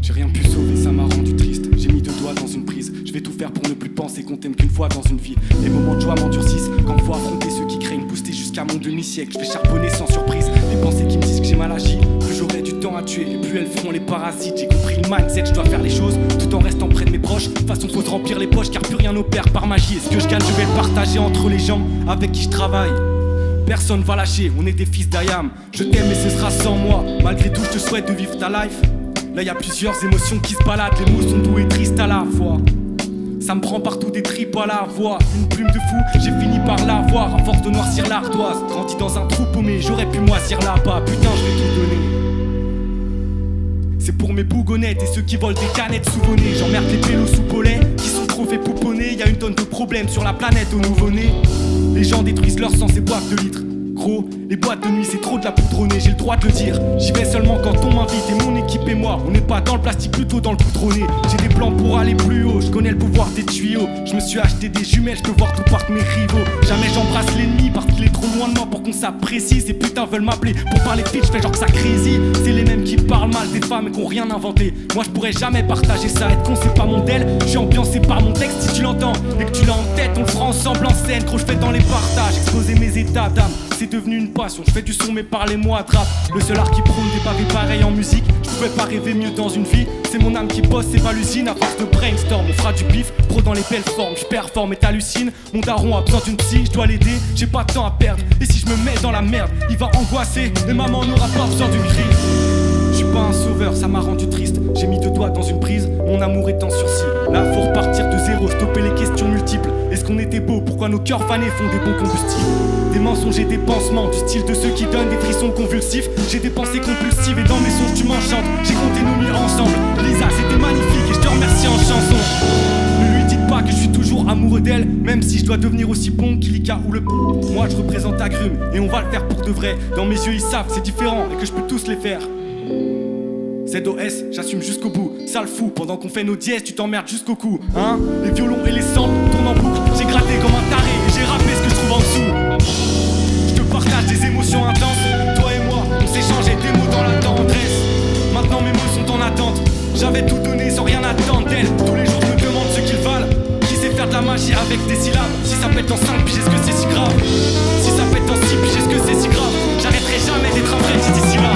J'ai rien pu sauver, ça m'a rendu triste. J'ai mis deux doigts dans une prise. Je vais tout faire pour ne plus penser qu'on t'aime qu'une fois dans une vie. Les moments de joie m'endurcissent quand faut affronter ceux qui craignent booster jusqu'à mon demi-siècle. Je vais charbonner sans surprise. Les pensées qui me disent que j'ai mal agi, plus j'aurai du temps à tuer, et plus elles feront les parasites. J'ai compris le mindset, je dois faire les choses tout en restant près de mes proches. De toute façon faut se remplir les poches car plus rien n'opère par magie. Et ce que je gagne je vais le partager entre les gens avec qui je travaille. Personne va lâcher, on est des fils d'Ayam. Je t'aime et ce sera sans moi. Malgré tout je te souhaite de vivre ta life. Là y a plusieurs émotions qui se baladent. Les mots sont doux et tristes à la fois. Ça me prend partout des tripes à la voix. Une plume de fou, j'ai fini par l'avoir. À force de noircir l'ardoise, grandi dans un trou paumé, j'aurais pu moisir là-bas. Putain je vais tout donner. C'est pour mes bougonnettes et ceux qui volent des canettes sous-bonnées. J'emmerde les pélos sous polais qui sont trop fait pouponner. Y'a une tonne de problèmes sur la planète au nouveau-né. Les gens détruisent leur sang et boivent de litres. Gros, les boîtes de nuit c'est trop de la poudronnée, j'ai le droit de le dire. J'y vais seulement quand on m'invite et mon équipe et moi. On n'est pas dans le plastique, plutôt dans le poudronné. J'ai des plans pour aller plus haut, je connais le pouvoir des tuyaux. Je me suis acheté des jumelles, je peux voir tout par mes rivaux. Jamais j'embrasse l'ennemi parce qu'il est trop loin de moi pour qu'on s'apprécie. Ces putains veulent m'appeler pour parler pitch, je fais genre que ça crazy. C'est les mêmes qui parlent mal des femmes et qui ont rien inventé. Moi je pourrais jamais partager ça, être con c'est pas mon modèle. Je suis ambiancé par mon texte, si tu l'entends et que tu l'as en tête, on le fera ensemble en scène. Gros je fais dans les partages, exposer mes états d'âme. C'est devenu une passion, je fais du son mais parlez-moi de rap. Le seul art qui prône des pavés pareils en musique. Je pouvais pas rêver mieux dans une vie. C'est mon âme qui bosse, c'est pas l'usine. À force de brainstorm, on fera du bif. Pro dans les belles formes, je performe et t'hallucines. Mon daron a besoin d'une psy, je dois l'aider. J'ai pas de temps à perdre, et si je me mets dans la merde, il va angoisser, et maman n'aura pas besoin d'une crise. Je suis pas un sauveur, ça m'a rendu triste. J'ai mis deux doigts dans une prise, mon amour est en sursis. Là faut repartir de zéro, stopper les questions multiples. Est-ce qu'on était beau? Pourquoi nos cœurs fanés font des bons combustibles? Des mensonges et des pansements, du style de ceux qui donnent des frissons convulsifs. J'ai des pensées compulsives et dans mes songes tu m'enchantes. J'ai compté nos nuits ensemble, Lisa c'était magnifique et je te remercie en chanson. Ne lui dites pas que je suis toujours amoureux d'elle, même si je dois devenir aussi bon qu'Ilika ou le pou. Moi je représente Agrumes et on va le faire pour de vrai. Dans mes yeux ils savent c'est différent et que je peux tous les faire. ZOS, j'assume jusqu'au bout, sale fou, pendant qu'on fait nos dièses, tu t'emmerdes jusqu'au cou, hein. Les violons et les samples tournent en boucle, j'ai gratté comme un taré et j'ai rappé ce que je trouve en dessous. Je te partage des émotions intenses, toi et moi, on s'échangeait des mots dans la tendresse. Maintenant mes mots sont en attente, j'avais tout donné sans rien attendre d'elle. Tous les jours je me demande ce qu'ils valent, qui sait faire de la magie avec des syllabes. Si ça pète en 5 piges, est-ce que c'est si grave? Si ça pète en 6 piges, est-ce que c'est si grave? J'arrêterai jamais d'être un vrai d'ici là.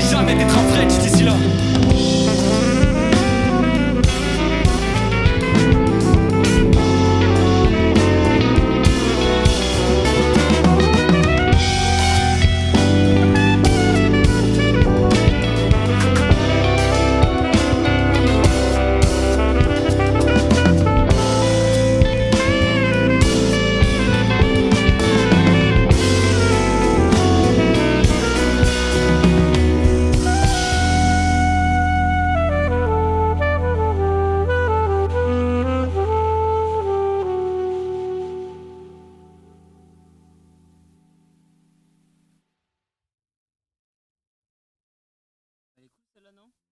Jamais d'être un vrai d'ici là. Elle est cool celle-là, non?